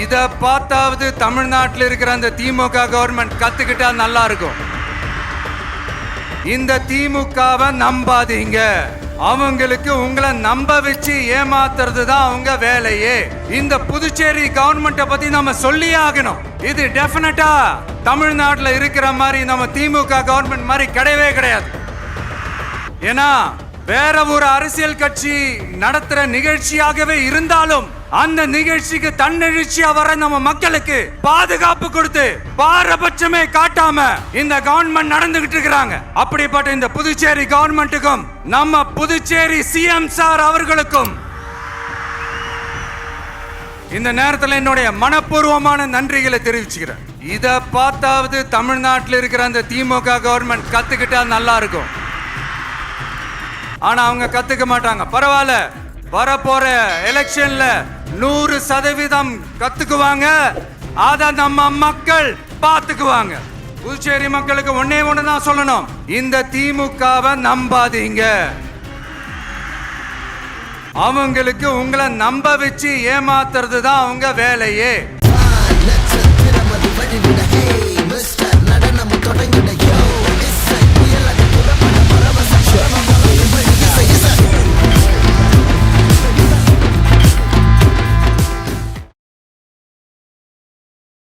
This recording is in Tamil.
இத பார்த்தாவது தமிழ்நாட்டில் இருக்கிற அந்த திமுக கவர்மெண்ட் கத்துக்கிட்டா நல்லா இருக்கும். இந்த திமுகவை நம்பாதீங்க. அவங்களுக்கு உங்களை நம்ப வச்சு ஏமாத்துறது தான் அவங்க வேலையே. இந்த புதுச்சேரி கவர்மெண்ட்டை பத்தி நம்ம சொல்லியே ஆகணும். இது டெஃபினட்டா தமிழ்நாட்டுல இருக்கிற மாதிரி நம்ம திமுக கவர்மெண்ட் மாதிரி கிடையவே கிடையாது. ஏன்னா வேற ஒரு அரசியல் கட்சி நடத்துற நிகழ்ச்சியாகவே இருந்தாலும் அந்த நிகழ்ச்சிக்கு தன்னெழுச்சியா வர நம்ம மக்களுக்கு பாதுகாப்பு கொடுத்து பாரபட்சமே காட்டாம இந்த கவர்மெண்ட் நடந்துகிட்டு இருக்கிறாங்க. அப்படிப்பட்ட இந்த புதுச்சேரி கவர்மெண்ட்டுக்கும் நம்ம புதுச்சேரி சிஎம் சார் அவர்களுக்கும் இந்த நேரத்தில் என்னுடைய மனப்பூர்வமான நன்றிகளை தெரிவிச்சுக்கிறேன். இத பார்த்தாவது தமிழ்நாட்டில் இருக்கிற அந்த திமுக கவர்மெண்ட் கத்துக்கிட்டா நல்லா இருக்கும். ஆனா அவங்க கத்துக்க மாட்டாங்க. பரவாயில்ல, வரப்போற எலெக்ஷன்ல 100% கத்துக்குவாங்க. அத நம்ம மக்கள் பாத்துக்குவாங்க. புதுச்சேரி மக்களுக்கு ஒன்னே ஒண்ணுதான் சொல்லணும், இந்த திமுகவை நம்பாதீங்க. அவங்களுக்கு உங்களை நம்ப வச்சு ஏமாத்துறது தான் அவங்க வேலையே.